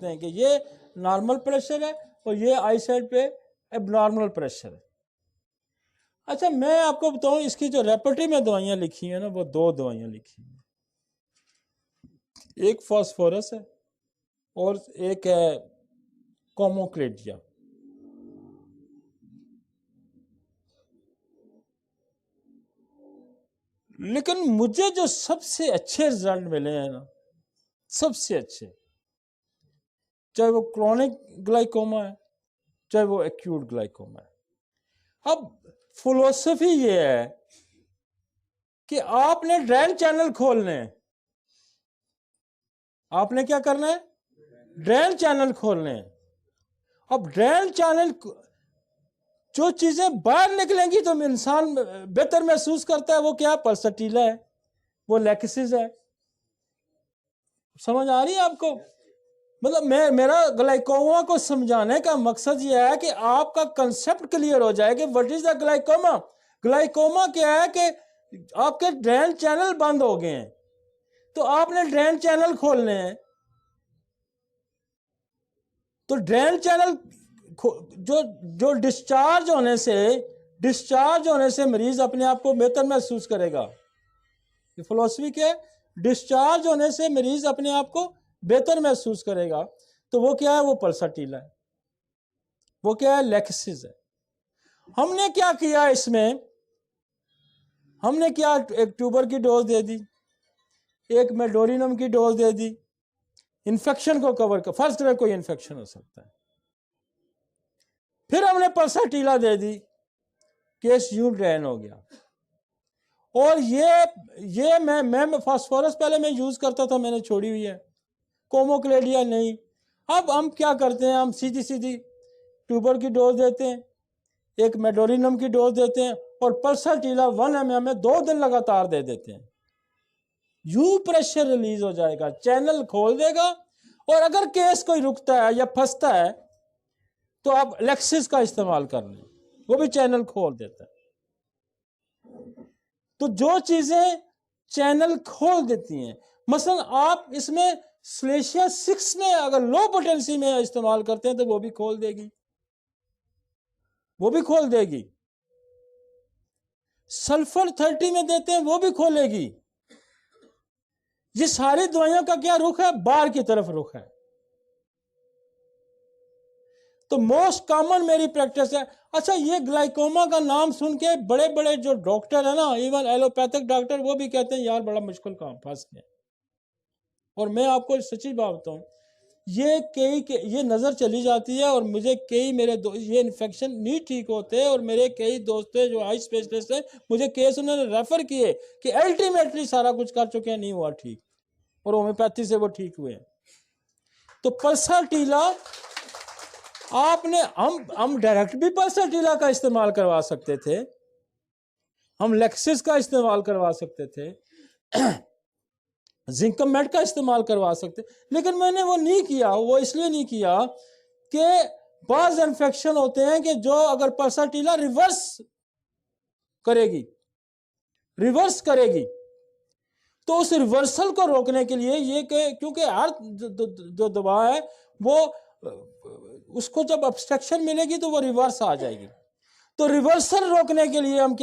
हैं कि ये नॉर्मल प्रेशर है और ये आई साइड पे एबनॉर्मल प्रेशर है। अच्छा, मैं आपको बताऊं, इसकी जो रेपर्टरी में दवाइयां लिखी हैं ना, वो 2 दवाइयां लिखी हैं, एक फास्फोरस है और एक है कोमोक्लेडिया। लेकिन मुझे जो सबसे अच्छे रिजल्ट मिले हैं ना, सबसे अच्छे, चाहे वो क्रॉनिक ग्लाइकोमा है चाहे वो एक्यूट ग्लाइकोमा है। अब फिलोसफी ये है कि आपने ड्रेन चैनल खोलने हैं। आपने क्या करना है? ड्रेन चैनल खोलने हैं। अब ड्रेन चैनल, जो चीजें बाहर निकलेंगी तो इंसान बेहतर महसूस करता है, वो क्या? पल्सटीला है, वो लैक्सिस है। समझ आ रही है आपको? मतलब मेरा ग्लाइकोमा को समझाने का मकसद यह है कि आपका कंसेप्ट क्लियर हो जाए कि what is the glaucoma. Glaucoma क्या है कि आपके ड्रेन चैनल बंद हो गए हैं, तो आपने ड्रेन चैनल खोलने हैं। तो ड्रेन चैनल जो जो डिस्चार्ज होने से मरीज अपने आप को बेहतर महसूस करेगा। ये फिलॉसफी क्या है? डिस्चार्ज होने से मरीज अपने आप को बेहतर महसूस करेगा। तो वो क्या है? वो पल्सटीला है, वो क्या है? लैक्सिस है। हमने क्या किया इसमें? हमने क्या, एक ट्यूबर की डोज दे दी, एक मेडोरिनम की डोज दे दी, इन्फेक्शन को कवर कर, फर्स्ट ग्रेड कोई इन्फेक्शन हो सकता है। फिर हमने पल्सटीला दे दी, केस यूं ड्रेन हो गया। और ये मैं फास्फोरस पहले मैं यूज करता था, मैंने छोड़ी हुई है, कोमोक्लेडिया नहीं। अब हम क्या करते हैं? हम सीधी सीधी ट्यूबर की डोज देते हैं, एक मेडोरिनम की डोज देते हैं और पल्सटीला 1 ml में 2 दिन लगातार दे देते हैं। यू प्रेशर रिलीज हो जाएगा, चैनल खोल देगा। और अगर केस कोई रुकता है या फंसता है तो आप लेक्सिस का इस्तेमाल कर लें, वो भी चैनल खोल देता है। तो जो चीजें चैनल खोल देती हैं, मसलन आप इसमें स्लेशिया 6 में अगर लो पोटेंसी में इस्तेमाल करते हैं तो वो भी खोल देगी, वो भी खोल देगी। सल्फर 30 में देते हैं, वो भी खोलेगी। ये सारी दवाइयों का क्या रुख है? बाहर की तरफ रुख है। तो मोस्ट कॉमन मेरी प्रैक्टिस है। अच्छा, ये ग्लाइकोमा का नाम सुन के बड़े बड़े जो डॉक्टर है ना, इवन एलोपैथिक डॉक्टर, वो भी कहते हैं यार बड़ा मुश्किल काम, फंस गए। और मैं आपको सच्ची बात बताऊं, ये नजर चली जाती है। और मुझे कई ये इन्फेक्शन नहीं ठीक होते, और मेरे कई दोस्त थे जो आई स्पेशलिस्ट है, मुझे केस उन्होंने रेफर किए कि अल्टीमेटली सारा कुछ कर चुके हैं, नहीं हुआ ठीक, और होम्योपैथी से वो ठीक हुए। तो पल्सटीला आपने, हम डायरेक्ट भी पल्सटीला का इस्तेमाल करवा सकते थे, हम लेक्सिस का इस्तेमाल करवा सकते थे, जिंकम मेड का इस्तेमाल करवा सकते, लेकिन मैंने वो नहीं किया। वो इसलिए नहीं किया कि बाज इन्फेक्शन होते हैं कि जो अगर पल्सटीला रिवर्स करेगी तो उस रिवर्सल को रोकने के लिए ये कि क्योंकि हर जो दवा है वो उसको जब ऑब्स्ट्रक्शन मिलेगी तो वो रिवर्स आ जाएगी। तो रिवर्सल रोकने के लिए हम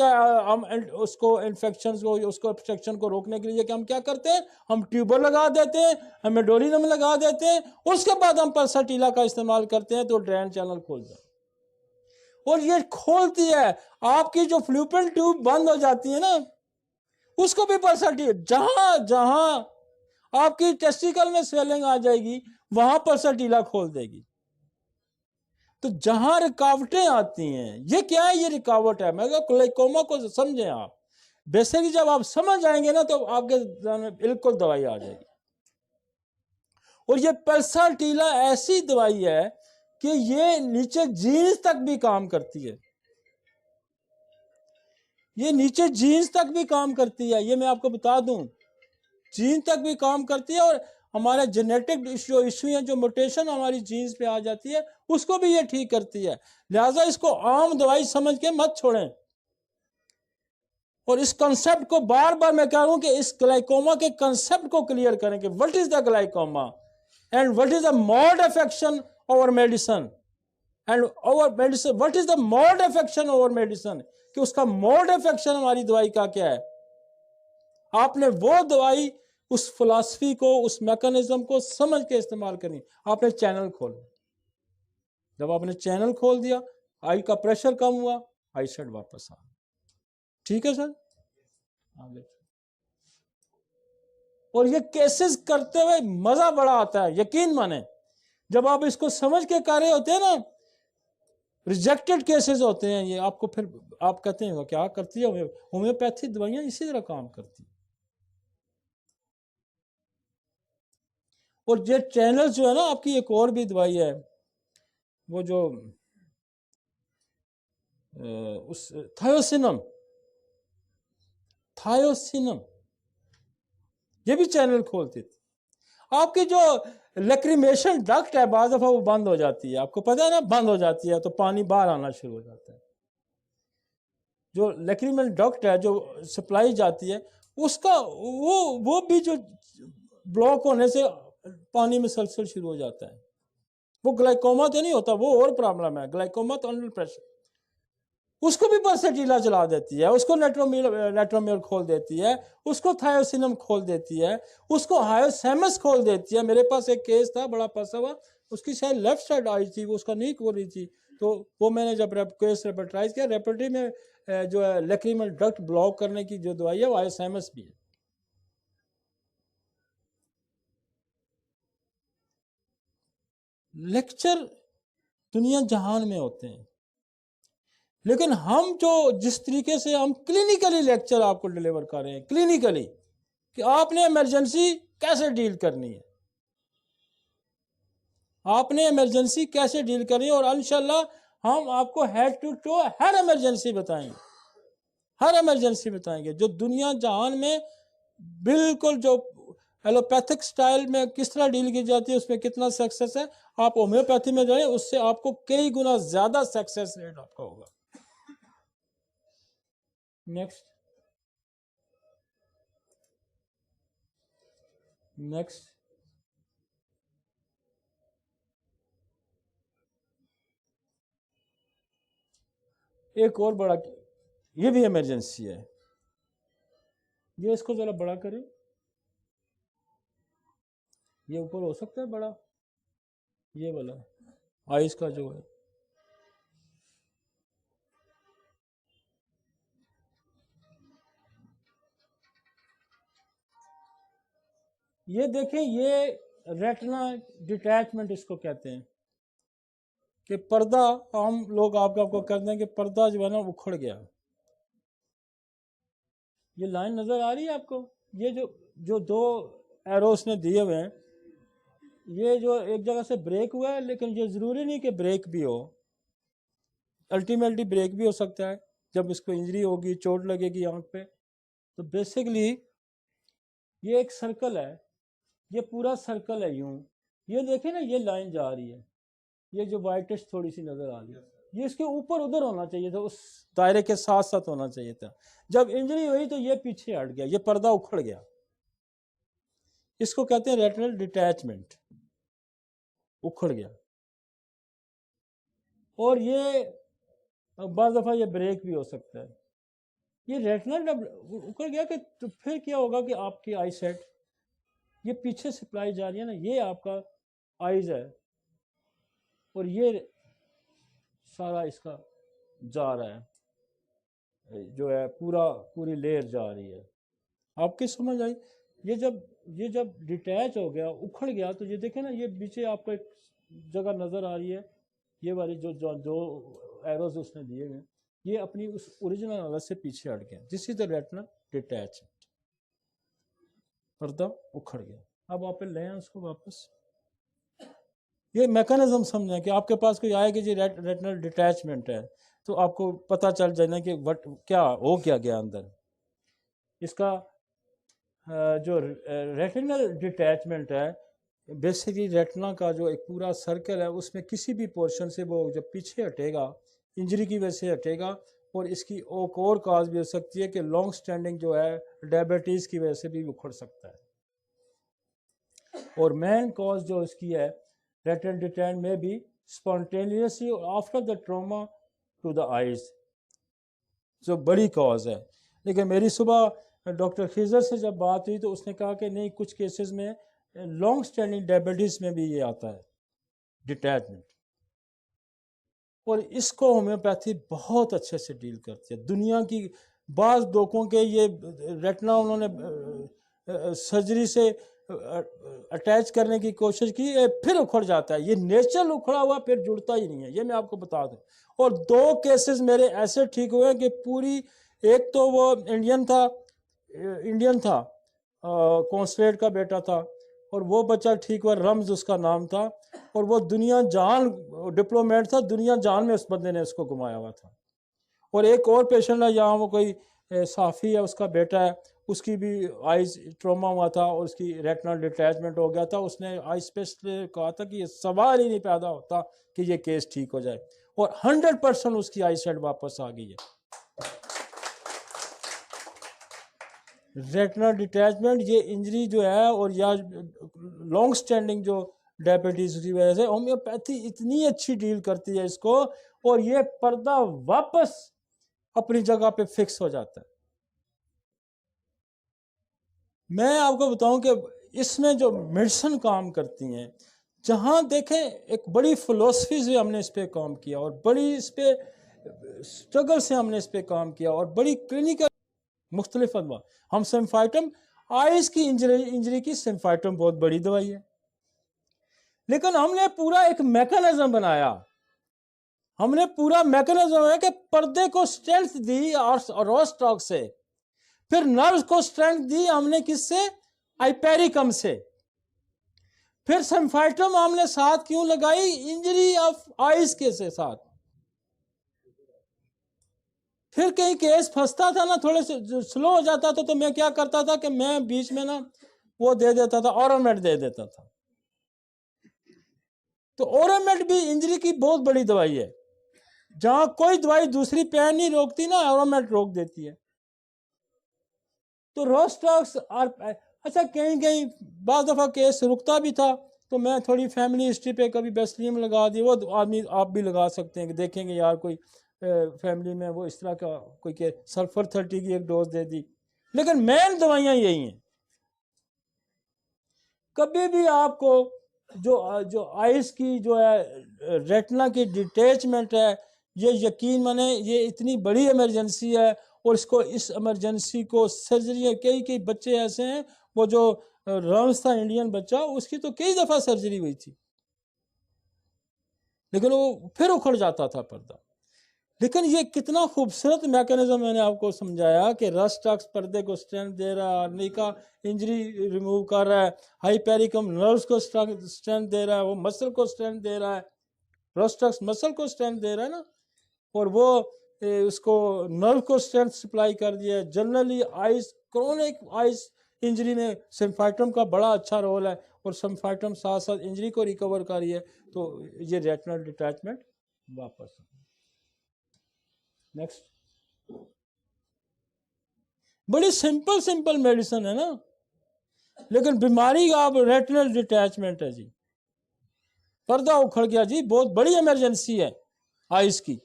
उसको इन्फेक्शन को, उसको ऑब्स्ट्रक्शन को रोकने के लिए हम क्या करते हैं? हम ट्यूबर लगा देते हैं, हम मेडोरिनम लगा देते हैं, उसके बाद हम पल्सटीला का इस्तेमाल करते हैं तो ड्रेन चैनल खोल जाए। और ये खोलती है, आपकी जो फ्लूपन ट्यूब बंद हो जाती है ना, उसको भी पल्सटीला, जहां आपकी टेस्टिकल में स्वेलिंग आ जाएगी वहां पल्सटीला खोल देगी। तो जहां रुकावटें आती हैं, ये क्या है? ये रुकावट है। मैं ग्लाइकोमा को समझें आप, बेसिकली जब आप समझ आएंगे ना तो आपके बिल्कुल दवाई आ जाएगी। और ये पल्सटीला ऐसी दवाई है कि ये नीचे जीन्स तक भी काम करती है, ये नीचे जीन्स तक भी काम करती है, ये मैं आपको बता दूं, जीन तक भी काम करती है। और हमारे जेनेटिक इशू हैं, जो म्यूटेशन हमारी जीन्स पे आ जाती है, उसको भी ये ठीक करती है। लिहाजा इसको आम दवाई समझ के मत छोड़ें। और इस कंसेप्ट को बार बार मैं कह रहा हूं कि इस ग्लाइकोमा के कंसेप्ट को क्लियर करें कि what is the glaucoma. And what is the mode affection over medicine? And over medicine, what is the mode affection over medicine? कि उसका मोड अफेक्शन हमारी दवाई का क्या है? आपने वो दवाई उस फिलॉसफी को, उस मैकेनिज्म को समझ के इस्तेमाल करनी। आपने चैनल खोला, जब आपने चैनल खोल दिया, आई का प्रेशर कम हुआ, आई सेट वापस आ। ठीक है सर, आगे। और ये केसेस करते हुए मजा बड़ा आता है, यकीन माने। जब आप इसको समझ के कर रहे होते हैं ना, रिजेक्टेड केसेस होते हैं ये, आपको फिर आप कहते हैं क्या करती है होम्योपैथी दवाइयां, इसी तरह काम करती है। और ये चैनल जो है ना, आपकी एक और भी दवाई है, वो जो उस थायोसिनम, ये भी चैनल खोलती थी। आपकी जो लैक्रिमेशन डक्ट है, बाज़ दफा वो बंद हो जाती है, आपको पता है ना, बंद हो जाती है तो पानी बाहर आना शुरू हो जाता है। जो लैक्रिमेशन डक्ट है, जो सप्लाई जाती है, उसका वो भी जो ब्लॉक होने से पानी में सलसल शुरू हो जाता है। वो ग्लाइकोमा तो नहीं होता, वो और प्रॉब्लम है। ग्लाइकोमा तो अंडर प्रेशर, उसको भी परसेटीला चला देती है, उसको नेट्रोमियर खोल देती है, उसको थायोसिनम खोल देती है, उसको हायोसेमस खोल देती है। मेरे पास एक केस था, बड़ा फंसा हुआ, उसकी शायद लेफ्ट साइड आई थी, वो उसका नहीं खोल रही थी, तो वो मैंने जब केस रेपर्टाइज किया, रेपर्टरी में जो है लैक्रिमल डक्ट ब्लॉक करने की जो दवाई है वो हायोसेमस भी है। लेक्चर दुनिया जहान में होते हैं, लेकिन हम जो जिस तरीके से हम क्लिनिकली लेक्चर आपको डिलीवर कर रहे हैं, क्लिनिकली, कि आपने इमरजेंसी कैसे डील करनी है, आपने इमरजेंसी कैसे डील करनी है, और इंशाल्लाह हम आपको हेड टू टो हर इमरजेंसी बताएंगे, हर इमरजेंसी बताएंगे जो दुनिया जहान में बिल्कुल जो एलोपैथिक स्टाइल में किस तरह डील की जाती है, उसमें कितना सक्सेस है। आप होम्योपैथी में जाए, उससे आपको कई गुना ज्यादा सक्सेस रेट आपका होगा। नेक्स्ट एक और बड़ा, ये भी इमरजेंसी है, ये इसको जरा बड़ा करें, ये ऊपर हो सकता है बड़ा, ये वाला आइस का जो है, ये देखें, ये रेटिना डिटैचमेंट इसको कहते हैं, कि पर्दा, हम लोग आपको कहते हैं कि पर्दा जो है ना उखड़ गया। ये लाइन नजर आ रही है आपको, ये जो दो एरोस ने दिए हुए हैं, ये जो एक जगह से ब्रेक हुआ है, लेकिन ये जरूरी नहीं कि ब्रेक भी हो, अल्टीमेटली ब्रेक भी हो सकता है जब इसको इंजरी होगी, चोट लगेगी आंख पे। तो बेसिकली ये एक सर्कल है, ये पूरा सर्कल है यूं, ये देखें ना, ये लाइन जा रही है, ये जो वाइटिश थोड़ी सी नजर आ रही है, ये इसके ऊपर उधर होना चाहिए था, उस दायरे के साथ साथ होना चाहिए था। जब इंजरी हुई तो ये पीछे हट गया, ये पर्दा उखड़ गया, इसको कहते हैं रेटिनल डिटैचमेंट, उखड़ गया। और ये बाज़ दफा ये ब्रेक भी हो सकता है। ये रेटिनल उखड़ गया कि तो फिर क्या होगा कि आपकी आई सेट, ये पीछे सप्लाई जा रही है ना, ये आपका आईज है, और ये सारा इसका जा रहा है, जो है पूरी लेयर जा रही है। आपकी समझ आई? ये जब डिटैच हो गया, उखड़ गया, तो ये देखें ना, ये पीछे आपको एक जगह नजर आ रही है, ये वाली जो एरोज उसने दिए हुए, ये अपनी उस ओरिजिनल नजर से पीछे हट गया। This is the retinal detachment, पर्दा उखड़ गया। अब आप लें उसको वापस, ये मैकेनिज्म समझें कि आपके पास कोई आए कि जी रेटिनल डिटैचमेंट है, तो आपको पता चल जाना कि क्या हो गया अंदर। इसका जो रेटिनल डिटैचमेंट है, बेसिकली रेटिना का जो एक पूरा सर्कल है, उसमें किसी भी पोर्शन से वो जब पीछे हटेगा, इंजरी की वजह से हटेगा, और इसकी एक और काज भी हो सकती है कि लॉन्ग स्टैंडिंग जो है डायबिटीज़ की वजह से भी उखड़ सकता है। और मेन कॉज जो इसकी है रेटिनल डिटेचमेंट में भी spontaneously after the trauma to the eyes, जो बड़ी कॉज है। लेकिन मेरी सुबह डॉक्टर खिजर से जब बात हुई तो उसने कहा कि नहीं, कुछ केसेस में लॉन्ग स्टैंडिंग डायबिटीज़ में भी ये आता है डिटैचमेंट, और इसको होम्योपैथी बहुत अच्छे से डील करती है। दुनिया की बाज़ लोगों के ये रेटिना उन्होंने सर्जरी से अटैच करने की कोशिश की, फिर उखड़ जाता है। ये नेचुरल उखड़ा हुआ फिर जुड़ता ही नहीं है, ये मैं आपको बता दूं। और 2 केसेस मेरे ऐसे ठीक हुए कि पूरी, एक तो वो इंडियन था, कॉन्सुलेट का बेटा था, और वो बच्चा ठीक हुआ, रम्ज उसका नाम था, और वो दुनिया जान डिप्लोमेट था, दुनिया जान में उस बंदे ने उसको घुमाया हुआ था। और एक और पेशेंट है यहाँ, वो कोई साफ़ी है, उसका बेटा है, उसकी भी आइज ट्रॉमा हुआ था और उसकी रेटिनल डिटैचमेंट हो गया था। उसने आई स्पेशलिस्ट ने कहा था कि ये सवाल ही नहीं पैदा होता कि ये केस ठीक हो जाए, और 100% उसकी आई साइड वापस आ गई है। रेटिनल डिटैचमेंट ये इंजरी जो है, और या लॉन्ग स्टैंडिंग जो डायबिटीज़ की वजह से होम्योपैथी इतनी अच्छी डील करती है इसको, और ये पर्दा वापस अपनी जगह पे फिक्स हो जाता है। मैं आपको बताऊं कि इसमें जो मेडिसिन काम करती हैं, जहां देखें एक बड़ी फिलोसफी से हमने इस पे काम किया, और बड़ी इस पे स्ट्रगल से हमने इस पे काम किया, और बड़ी क्लिनिकल मुख्तलिफ अदवा। हम सिम्फाइटम, आइज की इंजरी की सिम्फाइटम बहुत बड़ी दवाई है, लेकिन हमने पूरा एक मैकेनिज्म बनाया। हमने पूरा मैकेनिज्म है कि पर्दे को स्ट्रेंथ दी और रोस्टॉक से, फिर नर्व्स को स्ट्रेंथ दी हमने किससे, हाइपेरिकम से, फिर सिम्फाइटम हमने साथ क्यों लगाई, इंजरी ऑफ आइज के से साथ। फिर कहीं केस फंसता था ना, थोड़े से स्लो हो जाता था, तो मैं क्या करता था कि मैं बीच में ना वो दे देता था, ऑरोमेट दे देता था। तो ऑरोमेट भी इंजरी की बहुत बड़ी दवाई है। जहां कोई दवाई दूसरी पेन नहीं रोकती ना, ऑरोमेट रोक देती है। तो रोस्टॉक्स और अच्छा, कहीं कहीं बाद दफा केस रुकता भी था, तो मैं थोड़ी फैमिली हिस्ट्री पे कभी बेस्लियम लगा दी। वो आदमी आप भी लगा सकते हैं कि देखेंगे यार कोई फैमिली में वो इस तरह का कोई के सल्फर 30 की एक डोज दे दी। लेकिन मेन दवाइयां यही हैं। कभी भी आपको जो आइस की जो है रेटिना की डिटैचमेंट है, ये यकीन माने ये इतनी बड़ी इमरजेंसी है, और इसको इस इमरजेंसी को सर्जरी, कई कई बच्चे ऐसे हैं, वो जो रम्स था इंडियन बच्चा, उसकी तो कई दफ़ा सर्जरी हुई थी, लेकिन वो फिर उखड़ जाता था पर्दा। लेकिन ये कितना खूबसूरत मैकेनिज्म मैंने आपको समझाया कि रस्टॉक्स पर्दे को स्ट्रेंथ दे रहा है, आर्निका इंजरी रिमूव कर रहा है, हाइपेरिकम नर्व्स को स्ट्रेंथ दे रहा है, वो मसल को स्ट्रेंथ दे रहा है, रस्टॉक्स मसल को स्ट्रेंथ दे रहा है ना, और वो उसको नर्व को स्ट्रेंथ सप्लाई कर दिया है। Generally eyes, chronic eyes injury में सिम्फाइटम का बड़ा अच्छा रोल है, और सिम्फाइटम साथ साथ इंजरी को रिकवर कर रही है, तो ये रेटिनल डिटैचमेंट वापस। नेक्स्ट, बड़ी सिंपल मेडिसिन है ना, लेकिन बीमारी का आप रेटिनल डिटैचमेंट है जी, पर्दा उखड़ गया जी, बहुत बड़ी इमरजेंसी है आइज की,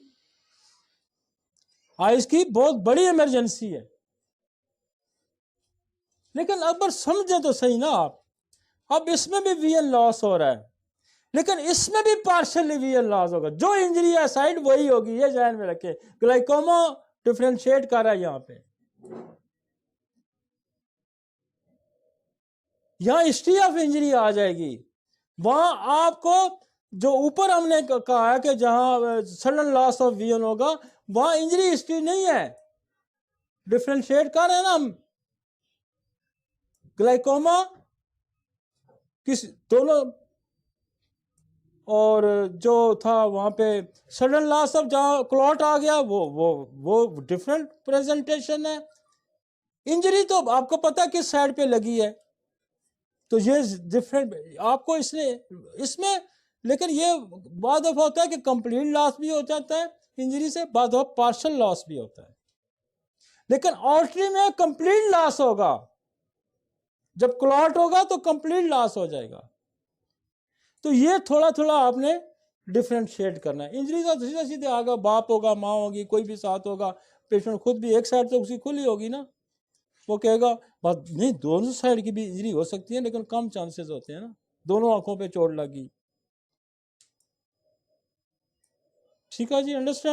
आइज की बहुत बड़ी इमरजेंसी है। लेकिन अब समझे तो सही ना आप, अब इसमें भी वीएन लॉस हो रहा है, लेकिन इसमें भी पार्शियली वीएन लॉस होगा। जो इंजरी है साइड वही होगी, ये ध्यान में रखे। ग्लाइकोमा डिफरेंशिएट कर रहा है यहाँ पे, यहां हिस्ट्री ऑफ इंजरी आ जाएगी। वहां आपको जो ऊपर हमने कहा है कि जहां सडन लॉस ऑफ वीएन होगा, वहां इंजरी हिस्ट्री नहीं है, डिफरेंशिएट कर रहे हैं ना हम। ग्लाइकोमा किस दोनों, और जो था वहां पे सडन लॉस ऑफ, जहां क्लॉट आ गया, वो डिफरेंट प्रेजेंटेशन है। इंजरी तो आपको पता किस साइड पे लगी है, तो ये डिफरेंट आपको इसमें। लेकिन ये बाद दफा होता है कि कंप्लीट लॉस भी हो जाता है इंजरी से, बाद दफा पार्शियल लॉस भी होता है। लेकिन आर्टरी में कंप्लीट लॉस होगा, जब क्लॉट होगा तो कंप्लीट लॉस हो जाएगा। तो ये थोड़ा थोड़ा आपने डिफरेंशिएट करना है। इंजरी तो सीधा सीधे आगा, बाप होगा, माँ होगी, कोई भी साथ होगा, पेशेंट खुद भी एक साइड तो उसकी खुली होगी ना, वो कहेगा बात नहीं, दोनों साइड की भी इंजरी हो सकती है लेकिन कम चांसेस होते हैं ना, दोनों आंखों पे चोट लगी। ठीक है जी, अंडरस्टैंड।